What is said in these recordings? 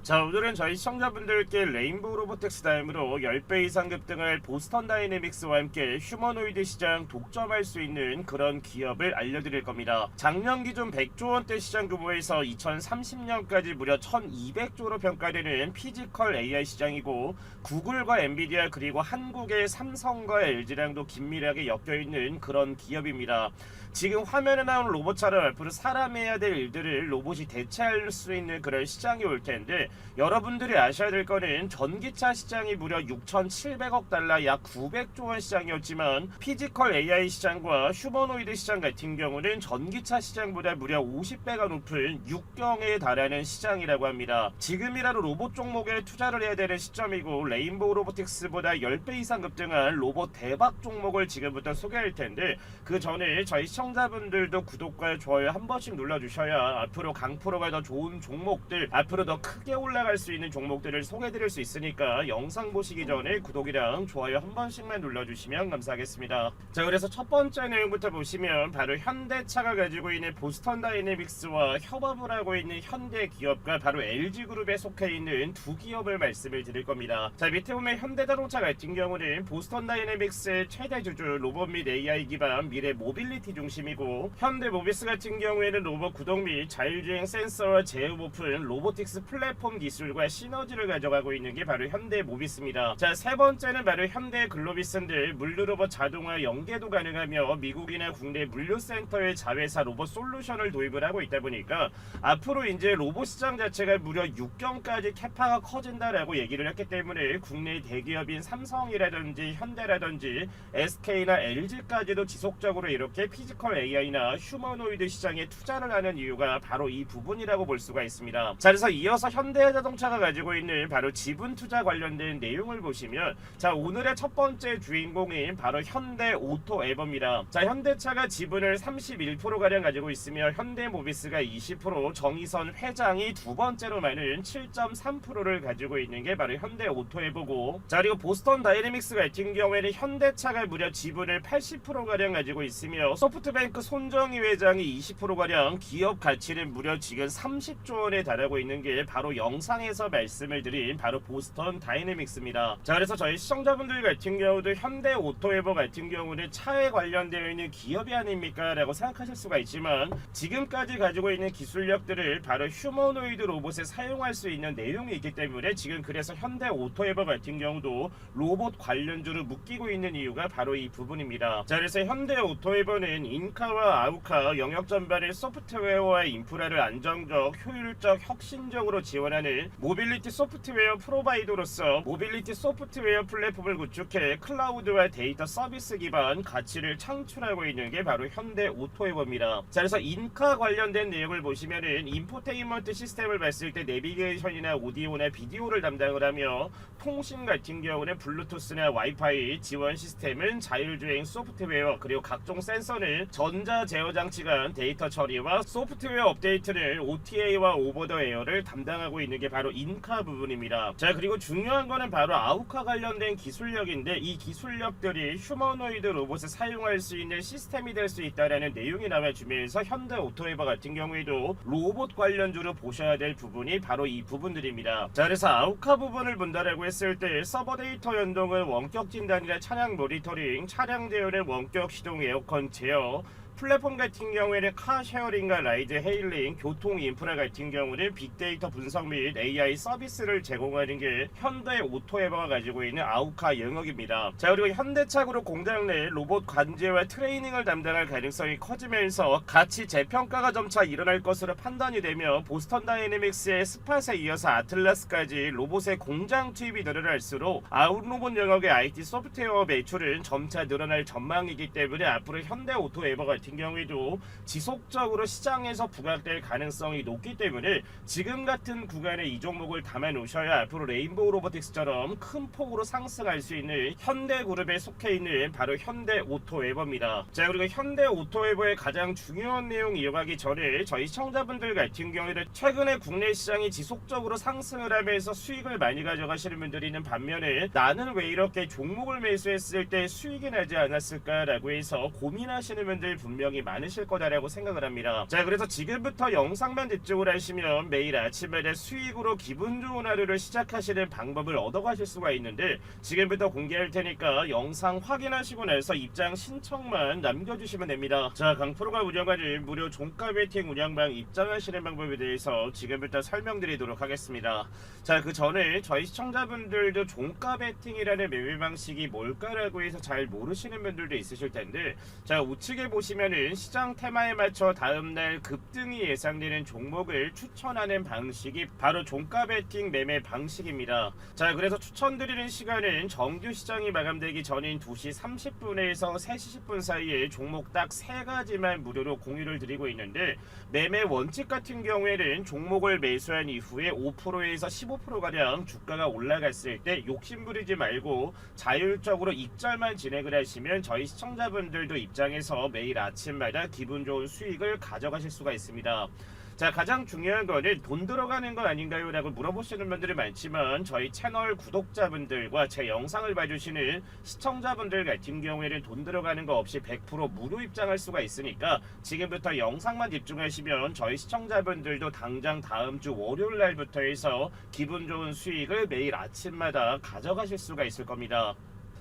자, 오늘은 저희 시청자분들께 레인보우 로보텍스 다음으로 10배 이상 급등할 보스턴 다이내믹스와 함께 휴머노이드 시장 독점할 수 있는 그런 기업을 알려드릴 겁니다. 작년 기준 100조 원대 시장 규모에서 2030년까지 무려 1200조로 평가되는 피지컬 AI 시장이고, 구글과 엔비디아 그리고 한국의 삼성과 LG랑도 긴밀하게 엮여있는 그런 기업입니다. 지금 화면에 나오는 로봇처럼 앞으로 사람이 해야 될 일들을 로봇이 대체할 수 있는 그런 시장이 올 텐데, 여러분들이 아셔야 될 거는 전기차 시장이 무려 6,700억 달러 약 900조 원 시장이었지만, 피지컬 AI 시장과 휴머노이드 시장 같은 경우는 전기차 시장보다 무려 50배가 높은 6경에 달하는 시장이라고 합니다. 지금이라도 로봇 종목에 투자를 해야 되는 시점이고, 레인보우 로보틱스보다 10배 이상 급등한 로봇 대박 종목을 지금부터 소개할 텐데, 그 전에 저희 시청자분들도 구독과 좋아요 한 번씩 눌러주셔야 앞으로 강프로가 더 좋은 종목들, 앞으로 더 크게 올라갈 수 있는 종목들을 소개해드릴 수 있으니까 영상 보시기 전에 구독이랑 좋아요 한 번씩만 눌러주시면 감사하겠습니다. 자, 그래서 첫 번째 내용부터 보시면 바로 현대차가 가지고 있는 보스턴 다이내믹스와 협업을 하고 있는 현대 기업과 바로 LG그룹에 속해 있는 두 기업을 말씀을 드릴 겁니다. 자, 밑에 보면 현대자동차 같은 경우는 보스턴 다이내믹스의 최대 주주 로봇 및 AI 기반 미래 모빌리티 중심이고, 현대모비스 같은 경우에는 로봇 구동 및 자율주행 센서와 제어 오픈 로보틱스 플랫폼 기술과 시너지를 가져가고 있는 게 바로 현대모비스입니다. 자, 세 번째는 바로 현대글로비스인데, 물류로봇 자동화 연계도 가능하며 미국이나 국내 물류센터의 자회사 로봇 솔루션을 도입을 하고 있다 보니까 앞으로 이제 로봇 시장 자체가 무려 6경까지 캐파가 커진다라고 얘기를 했기 때문에 국내 대기업인 삼성이라든지 현대라든지 SK나 LG까지도 지속적으로 이렇게 피지컬 AI나 휴머노이드 시장에 투자를 하는 이유가 바로 이 부분이라고 볼 수가 있습니다. 자, 그래서 이어서 현대자동차가 가지고 있는 바로 지분 투자 관련된 내용을 보시면, 자, 오늘의 첫 번째 주인공인 바로 현대오토에버입니다. 자, 현대차가 지분을 31%가량 가지고 있으며 현대모비스가 20%, 정의선 회장이 두 번째로 많은 7.3%를 가지고 있는 게 바로 현대오토에버고, 자, 그리고 보스턴 다이내믹스 같은 경우에는 현대차가 무려 지분을 80%가량 가지고 있으며 소프트뱅크 손정희 회장이 20%가량, 기업 가치는 무려 지금 30조 원에 달하고 있는 게 바로 영상에서 말씀을 드린 바로 보스턴 다이내믹스입니다. 자, 그래서 저희 시청자분들 같은 경우도 현대오토에버 같은 경우는 차에 관련되어 있는 기업이 아닙니까 라고 생각하실 수가 있지만, 지금까지 가지고 있는 기술력들을 바로 휴머노이드 로봇에 사용할 수 있는 내용이 있기 때문에 지금 그래서 현대오토에버 같은 경우도 로봇 관련주를 묶이고 있는 이유가 바로 이 부분입니다. 자, 그래서 현대오토에버는 인카와 아우카 영역 전반의 소프트웨어와 인프라를 안정적, 효율적, 혁신적으로 지원하는 모빌리티 소프트웨어 프로바이더로서 모빌리티 소프트웨어 플랫폼을 구축해 클라우드와 데이터 서비스 기반 가치를 창출하고 있는 게 바로 현대오토에버입니다. 자, 그래서 인카 관련된 내용을 보시면은 인포테인먼트 시스템을 봤을 때 내비게이션이나 오디오나 비디오를 담당을 하며, 통신 같은 경우는 블루투스나 와이파이, 지원 시스템은 자율주행 소프트웨어, 그리고 각종 센서는 전자 제어 장치 간 데이터 처리와 소프트웨어 업데이트를 OTA와 오버 더 에어를 담당하고 있는 게 바로 인카 부분입니다. 자, 그리고 중요한 거는 바로 아우카 관련된 기술력인데, 이 기술력들이 휴머노이드 로봇을 사용할 수 있는 시스템이 될 수 있다라는 내용이 나와주면서 현대오토에버 같은 경우에도 로봇 관련주로 보셔야 될 부분이 바로 이 부분들입니다. 자, 그래서 아우카 부분을 본다라고 했을 때 서버 데이터 연동은 원격 진단이나 차량 모니터링, 차량 제어는 원격 시동 에어컨 제어, 플랫폼 같은 경우에는 카 쉐어링과 라이드 헤일링, 교통 인프라 같은 경우는 빅데이터 분석 및 AI 서비스를 제공하는 게 현대오토에버가 가지고 있는 아우카 영역입니다. 자, 그리고 현대차그룹 공장 내 로봇 관제와 트레이닝을 담당할 가능성이 커지면서 가치 재평가가 점차 일어날 것으로 판단이 되며, 보스턴 다이내믹스의 스팟에 이어서 아틀라스까지 로봇의 공장 투입이 늘어날수록 아웃로봇 영역의 IT 소프트웨어 매출은 점차 늘어날 전망이기 때문에 앞으로 현대오토에버 같은 경우에도 지속적으로 시장에서 부각될 가능성이 높기 때문에 지금 같은 구간에 이 종목을 담아 놓으셔야 앞으로 레인보우 로보틱스처럼 큰 폭으로 상승할 수 있는 현대그룹에 속해 있는 바로 현대오토에버입니다. 자, 그리고 현대오토에버의 가장 중요한 내용 이어가기 전에 저희 시청자분들 같은 경우에는 최근에 국내 시장이 지속적으로 상승을 하면서 수익을 많이 가져가시는 분들이 있는 반면에, 나는 왜 이렇게 종목을 매수했을 때 수익이 나지 않았을까 라고 해서 고민하시는 분들 분명 분명히 많으실 거다라고 생각을 합니다. 자, 그래서 지금부터 영상만 집중을 하시면 매일 아침마다 수익으로 기분 좋은 하루를 시작하시는 방법을 얻어가실 수가 있는데, 지금부터 공개할 테니까 영상 확인하시고 나서 입장 신청만 남겨주시면 됩니다. 자, 강프로가 운영하는 무료 종가 베팅 운영방 입장하시는 방법에 대해서 지금부터 설명드리도록 하겠습니다. 자, 그 전에 저희 시청자분들도 종가 베팅이라는 매매 방식이 뭘까라고 해서 잘 모르시는 분들도 있으실 텐데, 자, 우측에 보시면은 시장 테마에 맞춰 다음날 급등이 예상되는 종목을 추천하는 방식이 바로 종가 베팅 매매 방식입니다. 자, 그래서 추천드리는 시간은 정규 시장이 마감되기 전인 2시 30분에서 3시 10분 사이에 종목 딱 3가지만 무료로 공유를 드리고 있는데, 매매 원칙 같은 경우에는 종목을 매수한 이후에 5%에서 15%가량 주가가 올라갔을 때 욕심부리지 말고 자율적으로 익절만 진행을 하시면 저희 시청자분들도 입장에서 매일 아침마다 기분 좋은 수익을 가져가실 수가 있습니다. 자, 가장 중요한 거는 돈 들어가는 거 아닌가요? 라고 물어보시는 분들이 많지만, 저희 채널 구독자분들과 제 영상을 봐주시는 시청자분들 같은 경우에는 돈 들어가는 거 없이 100% 무료 입장할 수가 있으니까 지금부터 영상만 집중하시면 저희 시청자분들도 당장 다음 주 월요일 날부터 해서 기분 좋은 수익을 매일 아침마다 가져가실 수가 있을 겁니다.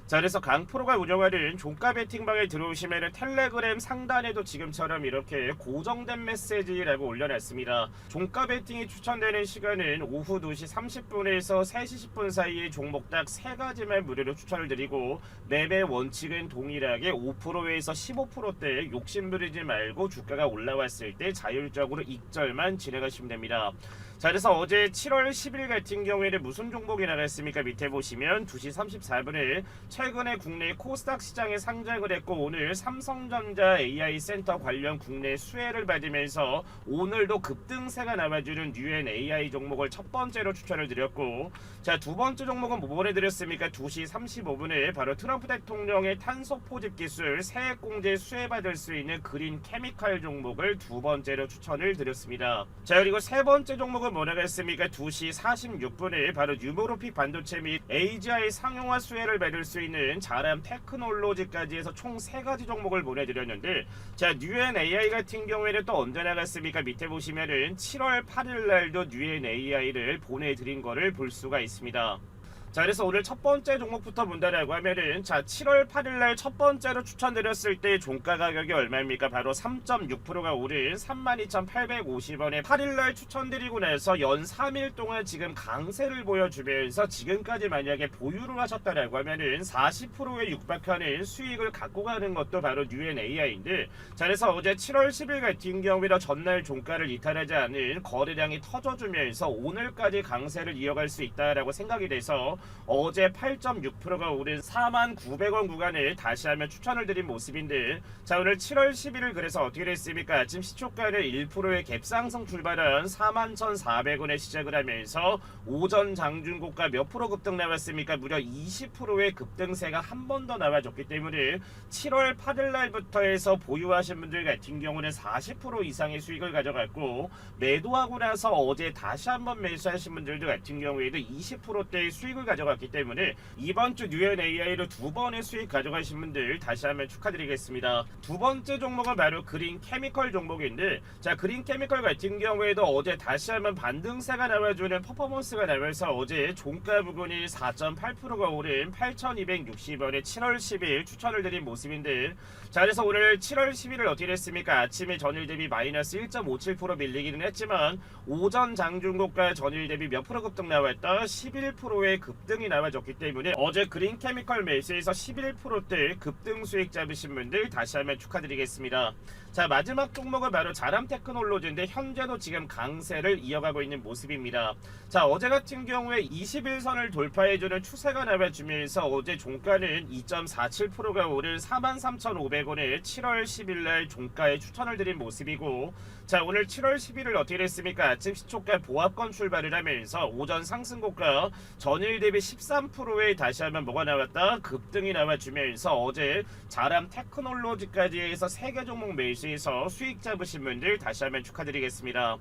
자, 그래서 강프로가 운영하는 종가 베팅방에 들어오시면 텔레그램 상단에도 지금처럼 이렇게 고정된 메시지라고 올려놨습니다. 종가 베팅이 추천되는 시간은 오후 2시 30분에서 3시 10분 사이에 종목 딱 3가지만 무료로 추천을 드리고, 매매 원칙은 동일하게 5%에서 15%대 욕심부리지 말고 주가가 올라왔을 때 자율적으로 익절만 진행하시면 됩니다. 자, 그래서 어제 7월 10일 같은 경우에는 무슨 종목이 나갔습니까? 밑에 보시면 2시 34분에 최근에 국내 코스닥 시장에 상장을 했고, 오늘 삼성전자 AI센터 관련 국내 수혜를 받으면서 오늘도 급등세가 나와주는 UNAI 종목을 첫 번째로 추천을 드렸고, 자, 두 번째 종목은 뭐 보내드렸습니까? 2시 35분에 바로 트럼프 대통령의 탄소 포집 기술 세액공제 수혜받을 수 있는 그린 케미칼 종목을 두 번째로 추천을 드렸습니다. 자, 그리고 세 번째 종목은 뭐라고 했습니까? 2시 46분에 바로 뉴모로픽 반도체 및 AGI 상용화 수혜를 받을 수 있는 자람 테크놀로지까지 해서 총 3가지 종목을 보내드렸는데, 자, UNAI 같은 경우에는 또 언제 나갔습니까? 밑에 보시면은 7월 8일 날도 UNAI를 보내드린 거를 볼 수가 있습니다. 자, 그래서 오늘 첫 번째 종목부터 본다라고 하면은, 자, 7월 8일날 첫 번째로 추천드렸을 때 종가 가격이 얼마입니까? 바로 3.6%가 오른 32,850원에 8일날 추천드리고 나서 연 3일 동안 지금 강세를 보여주면서 지금까지 만약에 보유를 하셨다라고 하면은 40%에 육박하는 수익을 갖고 가는 것도 바로 UNAI인데, 자, 그래서 어제 7월 10일 같은 경우에는 전날 종가를 이탈하지 않은 거래량이 터져주면서 오늘까지 강세를 이어갈 수 있다라고 생각이 돼서 어제 8.6%가 오른 49,900원 구간을 다시 한번 추천을 드린 모습인데, 자, 오늘 7월 11일 그래서 어떻게 됐습니까? 아침 시초가를 1%의 갭상승 출발한 41,400원에 시작을 하면서 오전 장중고가 몇 프로 급등 나왔습니까? 무려 20%의 급등세가 한 번 더 나와줬기 때문에 7월 8일 날부터 해서 보유하신 분들 같은 경우는 40% 이상의 수익을 가져갔고, 매도하고 나서 어제 다시 한번 매수하신 분들도 같은 경우에도 20%대의 수익을 가져갔기 때문에 이번 주 UNAI로 두 번의 수익 가져가신 분들 다시 한번 축하드리겠습니다. 두 번째 종목은 바로 그린 케미컬 종목인데, 자, 그린 케미컬 같은 경우에도 어제 다시 한번 반등세가 나와주는 퍼포먼스가 나면서 어제 종가 부근이 4.8%가 오른 8,260원에 7월 10일 추천을 드린 모습인데, 자, 그래서 오늘 7월 11일 어떻게 됐습니까? 아침에 전일 대비 마이너스 1.57% 밀리기는 했지만 오전 장중고가 전일 대비 몇 프로 급등 나왔다? 11%의 급등이 나와줬기 때문에 어제 그린 케미컬 매수에서 11%대 급등 수익 잡으신 분들 다시 한번 축하드리겠습니다. 자, 마지막 종목은 바로 자람 테크놀로지인데 현재도 지금 강세를 이어가고 있는 모습입니다. 자, 어제 같은 경우에 21선을 돌파해주는 추세가 나와주면서 어제 종가는 2.47%가 오른 43,500원에 7월 10일날 종가에 추천을 드린 모습이고, 자, 오늘 7월 11일 어떻게 됐습니까? 아침 시초가 보합권 출발을 하면서 오전 상승고가 전일 대비 13%에 다시 한번 뭐가 나왔다? 급등이 나와주면서 어제 자람 테크놀로지까지 해서 3개 종목 매수해서 수익 잡으신 분들 다시 한번 축하드리겠습니다.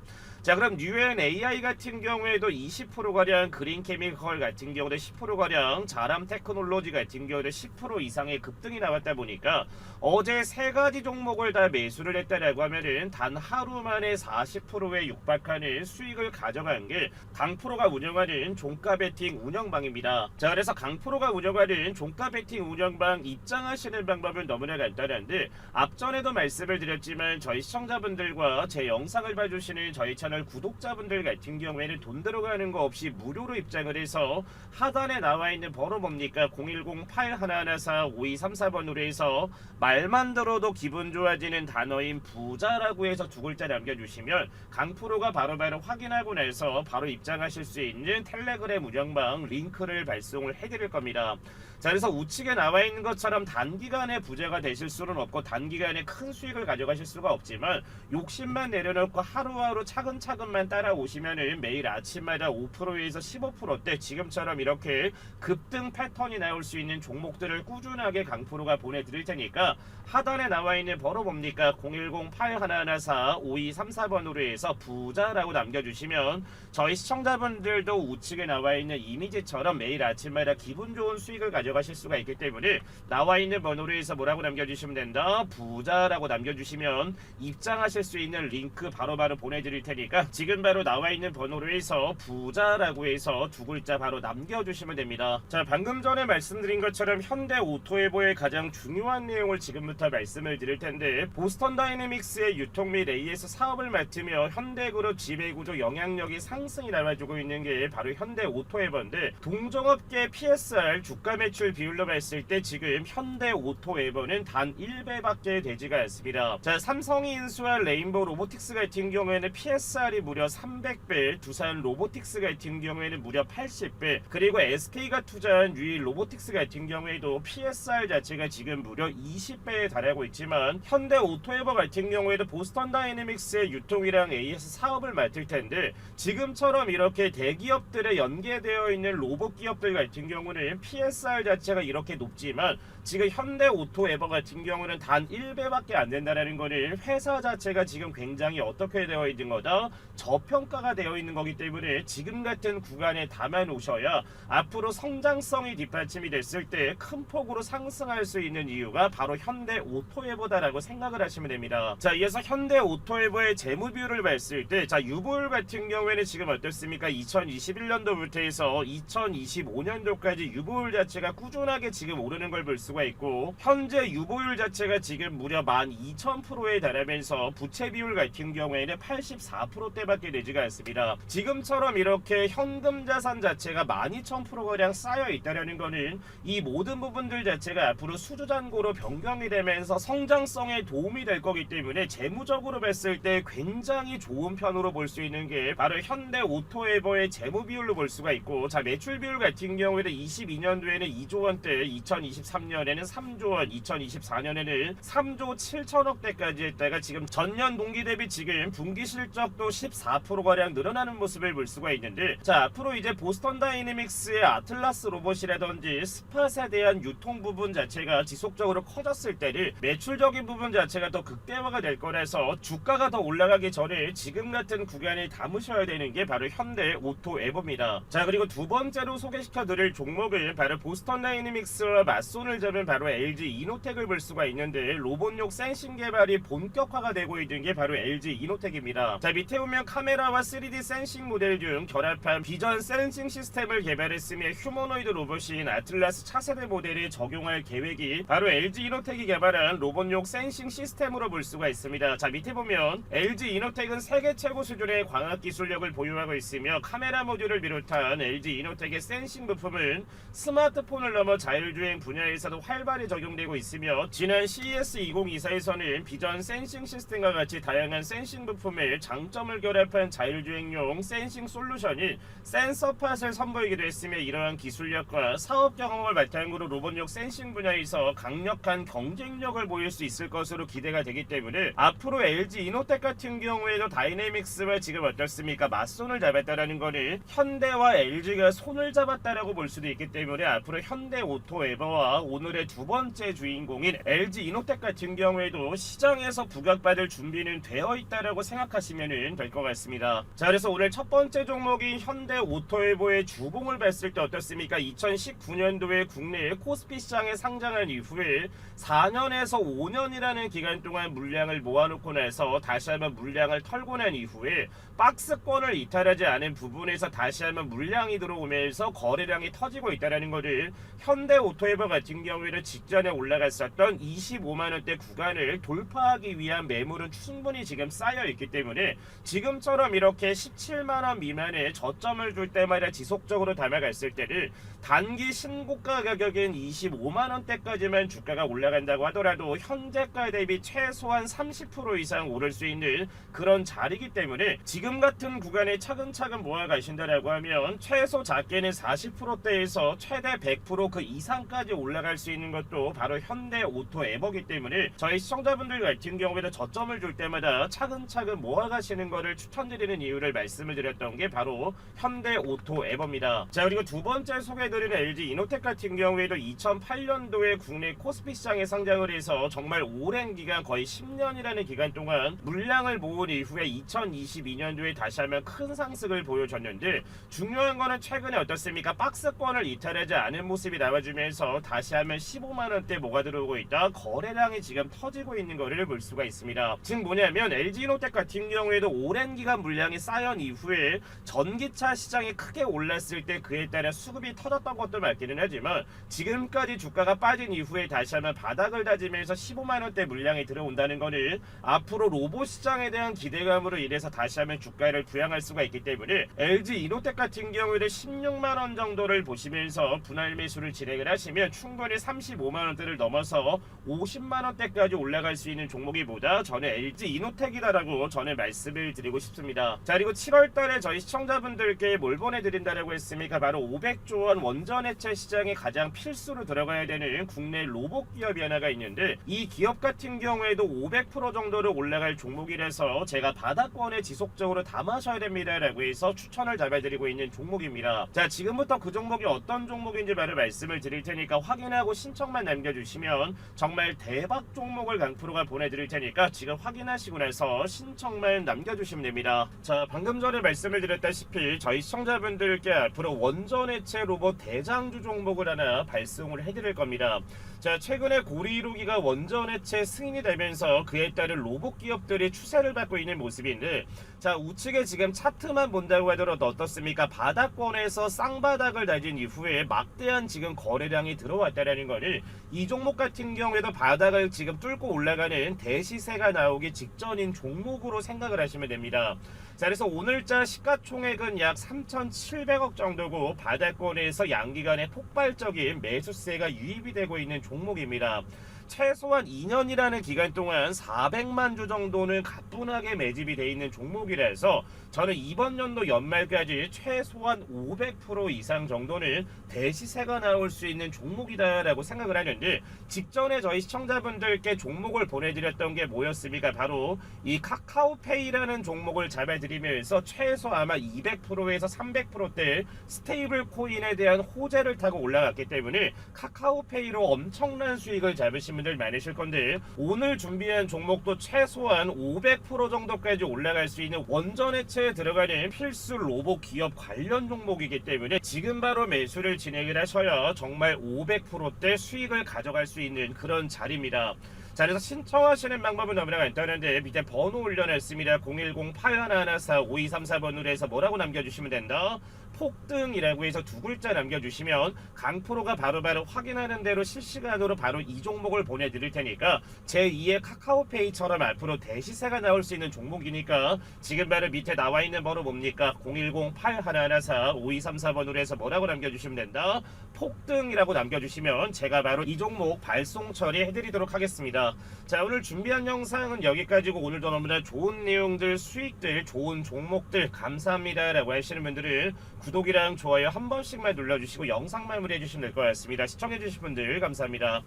자, 그럼 UNAI 같은 경우에도 20%가량, 그린 케미컬 같은 경우도 10%가량, 자람 테크놀로지 같은 경우도 10% 이상의 급등이 나왔다 보니까 어제 세 가지 종목을 다 매수를 했다라고 하면은 단 하루 만에 40%에 육박하는 수익을 가져간 게 강프로가 운영하는 종가 베팅 운영방입니다. 자, 그래서 강프로가 운영하는 종가 베팅 운영방 입장하시는 방법은 너무나 간단한데, 앞전에도 말씀을 드렸지만 저희 시청자분들과 제 영상을 봐주시는 저희 채널 구독자분들 같은 경우에는 돈 들어가는 거 없이 무료로 입장을 해서 하단에 나와 있는 번호 뭡니까? 010-8114-5234번으로 해서 말만 들어도 기분 좋아지는 단어인 부자라고 해서 두 글자 남겨주시면 강프로가 바로바로 확인하고 나서 바로 입장하실 수 있는 텔레그램 운영방 링크를 발송을 해드릴 겁니다. 자, 그래서 우측에 나와 있는 것처럼 단기간에 부자가 되실 수는 없고 단기간에 큰 수익을 가져가실 수가 없지만 욕심만 내려놓고 하루하루 차근차근만 따라오시면은 매일 아침마다 5%에서 15%대 지금처럼 이렇게 급등 패턴이 나올 수 있는 종목들을 꾸준하게 강프로가 보내드릴 테니까 하단에 나와 있는 번호 뭡니까? 010-8114-5234번으로 해서 부자라고 남겨주시면 저희 시청자분들도 우측에 나와 있는 이미지처럼 매일 아침마다 기분 좋은 수익을 가져가실 수가 있기 때문에 나와 있는 번호로 해서 뭐라고 남겨주시면 된다? 부자라고 남겨주시면 입장하실 수 있는 링크 바로바로 보내드릴 테니까 지금 바로 나와 있는 번호로 해서 부자라고 해서 두 글자 바로 남겨주시면 됩니다. 자, 방금 전에 말씀드린 것처럼 현대오토에보의 가장 중요한 내용을 지금부터 말씀을 드릴 텐데, 보스턴 다이내믹스의 유통 및 AS 사업을 맡으며 현대그룹 지배구조 영향력이 상승이 나와주고 있는 게 바로 현대오토에버인데, 동종업계 PSR 주가 매출 비율로 봤을 때 지금 현대오토에버는 단 1배밖에 되지가 않습니다. 자, 삼성이 인수한 레인보우 로보틱스 같은 경우에는 PSR이 무려 300배, 두산 로보틱스 같은 경우에는 무려 80배, 그리고 SK가 투자한 유일 로보틱스 같은 경우에도 PSR 자체가 지금 무려 20배에 달하고 있지만 현대오토에버 같은 경우에도 보스턴 다이내믹스의 유통이랑 AS 사업을 맡을 텐데, 지금처럼 이렇게 대기업들에 연계되어 있는 로봇 기업들 같은 경우는 PSR 자체가 이렇게 높지만 지금 현대오토에버 같은 경우는 단 1배밖에 안 된다는 거는 회사 자체가 지금 굉장히 어떻게 되어 있는 거다? 저평가가 되어 있는 거기 때문에 지금 같은 구간에 담아 놓으셔야 앞으로 성장성이 뒷받침이 됐을 때 큰 폭으로 상승할 수 있는 이유가 바로 현대오토에버다라고 생각을 하시면 됩니다. 자, 이어서 현대오토에버의 재무 비율을 봤을 때, 자, 유보율 같은 경우에는 지금 어떻습니까? 2021년도부터 해서 2025년도까지 유보율 자체가 꾸준하게 지금 오르는 걸 볼 수가 있고, 현재 유보율 자체가 지금 무려 12,000%에 달하면서 부채 비율 같은 경우에는 84%대밖에 되지가 않습니다. 지금처럼 이렇게 현금 자산 자체가 12,000%가량 쌓여 있다는 거는 이 모든 부분들 자체가 앞으로 수주잔고로 변경이 되면서 성장성에 도움이 될 거기 때문에 재무적으로 봤을 때 굉장히 좋은 편으로 볼 수 있는 게 바로 현대오토에버의 재무 비율로 볼 수가 있고, 자, 매출 비율 같은 경우에는 22년도에는 2조 원대, 2023년에는 3조 원, 2024년에는 3조 7천억대까지 했다가 지금 전년 동기 대비 지금 분기 실적도 14%가량 늘어나는 모습을 볼 수가 있는데, 자, 앞으로 이제 보스턴 다이내믹스의 아틀라스 로봇이라든지 스팟에 대한 유통 부분 자체가 지속적으로 커졌을 때는 매출적인 부분 자체가 더 극대화가 될 거라서 주가가 더 올라가기 전에 지금 같은 구간에 담으셔야 되는 게 바로 현대오토에버입니다. 자, 그리고 두 번째로 소개시켜 드릴 종목은 바로 보스턴 다이내믹스와 맞손을 잡은 바로 LG 이노텍을 볼 수가 있는데, 로봇용 센싱 개발이 본격화가 되고 있는 게 바로 LG 이노텍입니다. 자, 밑에 보면 카메라와 3D 센싱 모델 중 결합한 비전 센싱 시스템을 개발했으며 휴머노이드 로봇인 아틀라스 차세대 모델에 적용할 계획이 바로 LG 이노텍이 개발한 로봇용 센싱 시스템으로 볼 수가 있습니다. 자, 밑에 보면 LG 이노텍은 세계 최고 수준의 광학 기술력을 보유하고 있으며 카메라 모듈을 비롯한 LG 이노텍의 센싱 부품은 스마트폰을 넘어 자율주행 분야에서도 활발히 적용되고 있으며, 지난 CES 2024에서는 비전 센싱 시스템과 같이 다양한 센싱 부품의 장점을 결합한 자율주행용 센싱 솔루션인 센서팟을 선보이기도 했으며, 이러한 기술력과 사업 경험을 바탕으로 로봇용 센싱 분야에서 강력한 경쟁력을 보일 수 있을 것으로 기대가 되기 때문에 앞으로 LG 이노텍 같은 경우에도 다이내믹스와 지금 어떻습니까? 맞손을 잡았다라는 거는 현대와 LG가 손을 잡았다라고 볼 수도 있기 때문에 앞으로 현대오토에버와 오늘의 두 번째 주인공인 LG 이노텍 같은 경우에도 시장에서 부각받을 준비는 되어 있다라고 생각하시면은 될 것 같습니다. 자, 그래서 오늘 첫 번째 종목인 현대오토에보의 주봉을 봤을 때 어떻습니까? 2019년도에 국내 코스피 시장에 상장한 이후에 4년에서 5년이라는 기간 동안 물량을 모아놓고 나서 다시 한번 물량을 털고 난 이후에 박스권을 이탈하지 않은 부분에서 다시 한번 물량이 들어오면서 거래량이 터지고 있다는 것을 현대오토에보 같은 경우에는 직전에 올라갔었던 25만원대 구간을 돌파하기 위한 매물은 충분히 지금 쌓여있기 때문에 지금처럼 이렇게 17만원 미만의 저점을 줄 때마다 지속적으로 담아갔을 때를 단기 신고가 가격인 25만원대까지만 주가가 올라간다고 하더라도 현재가 대비 최소한 30% 이상 오를 수 있는 그런 자리이기 때문에 지금 같은 구간에 차근차근 모아가신다라고 하면 최소 작게는 40%대에서 최대 100% 그 이상까지 올라갈 수 있는 것도 바로 현대오토에보기 때문에 저희 시청자분들 같은 경우에도 저점을 줄 때마다 차근차근 모아가시는 것을 추천드리는 이유를 말씀을 드렸던 게 바로 현대오토에보입니다. 자, 그리고 두 번째 소개해드리는 LG 이노텍 같은 경우에도 2008년도에 국내 코스피 시장에 상장을 해서 정말 오랜 기간 거의 10년이라는 기간 동안 물량을 모은 이후에 2022년도에 다시 한번 큰 상승을 보여줬는데 중요한 거는 최근에 어떻습니까? 박스권을 이탈하지 않은 모습이 나와주면서 다시 한번 15만원대 뭐가 들어오고 있다. 거래량이 지금 터지고 있는 거를 볼 수가 있습니다. 즉 뭐냐면 LG이노텍 같은 경우에도 오랜 기간 물량이 쌓여온 이후에 전기차 시장이 크게 올랐을 때 그에 따라 수급이 터졌던 것도 맞기는 하지만 지금까지 주가가 빠진 이후에 다시 한번 바닥을 다지면서 15만원대 물량이 들어온다는 거는 앞으로 로봇 시장에 대한 기대감으로 인해서 다시 한번 주가를 부양할 수가 있기 때문에 LG 이노텍 같은 경우에는 16만원 정도를 보시면서 분할 매수를 진행을 하시면 충분히 35만원대를 넘어서 50만원대까지 올라갈 수 있는 종목이보다 저는 LG 이노텍이다라고 저는 말씀을 드리고 싶습니다. 자, 그리고 7월달에 저희 시청자분들께 뭘 보내드린다라고 했습니까? 바로 500조원 원전해체 시장에 가장 필수로 들어가야 되는 국내 로봇 기업이 하나가 있는데 이 기업 같은 경우에도 500% 정도로 올라갈 종목이라서 제가 바닥권에 지속적으로 담아셔야 됩니다 라고 해서 추천을 잡아드리고 있는 종목입니다. 자, 지금부터 그 종목이 어떤 종목인지 바로 말씀을 드릴 테니까 확인하고 신청만 남겨주시면 정말 대박 종목을 강프로가 보내드릴 테니까 지금 확인하시고 나서 신청만 남겨주시면 됩니다. 자, 방금 전에 말씀을 드렸다시피 저희 시청자분들께 앞으로 원전해체 로봇 대장주 종목을 하나 발송을 해드릴 겁니다. 자, 최근에 고리이루기가 원전해체 승인이 되면서 그에 따른 로봇 기업들이 추세를 받고 있는 모습인데 자, 우측에 지금 차트만 본다고 하더라도 어떻습니까? 바닥권에서 쌍바닥을 다진 이후에 막대한 지금 거래량이 들어왔다는 거는 이 종목 같은 경우에도 바닥을 지금 뚫고 올라가는 대시세가 나오기 직전인 종목으로 생각을 하시면 됩니다. 자, 그래서 오늘자 시가총액은 약 3,700억 정도고 바닥권에서 양기간의 폭발적인 매수세가 유입이 되고 있는 종목입니다. 최소한 2년이라는 기간 동안 400만 주 정도는 가뿐하게 매집이 되어 있는 종목이라서 저는 이번 연도 연말까지 최소한 500% 이상 정도는 대시세가 나올 수 있는 종목이다라고 생각을 하는데 직전에 저희 시청자분들께 종목을 보내드렸던 게 뭐였습니까? 바로 이 카카오페이라는 종목을 잡아드리면서 최소 아마 200%에서 300%대 스테이블 코인에 대한 호재를 타고 올라갔기 때문에 카카오페이로 엄청난 수익을 잡으신 분들 많으실 건데 오늘 준비한 종목도 최소한 500% 정도까지 올라갈 수 있는 원전해체에 들어가는 필수 로봇 기업 관련 종목이기 때문에 지금 바로 매수를 진행을 하셔야 정말 500%대 수익을 가져갈 수 있는 그런 자리입니다. 자, 그래서 신청하시는 방법은 너무나 간단한데 밑에 번호 올려놨습니다. 010-8114-5234번으로 해서 뭐라고 남겨주시면 된다. 폭등이라고 해서 두 글자 남겨주시면 강프로가 바로바로 확인하는 대로 실시간으로 바로 이 종목을 보내드릴 테니까 제2의 카카오페이처럼 앞으로 대시세가 나올 수 있는 종목이니까 지금 바로 밑에 나와 있는 번호 뭡니까? 010-8114-5234번으로 해서 뭐라고 남겨주시면 된다. 폭등이라고 남겨주시면 제가 바로 이 종목 발송 처리해드리도록 하겠습니다. 자, 오늘 준비한 영상은 여기까지고 오늘도 너무나 좋은 내용들, 수익들, 좋은 종목들 감사합니다 라고 하시는 분들은 구독이랑 좋아요 한 번씩만 눌러주시고 영상 마무리해주시면 될 것 같습니다. 시청해주신 분들 감사합니다.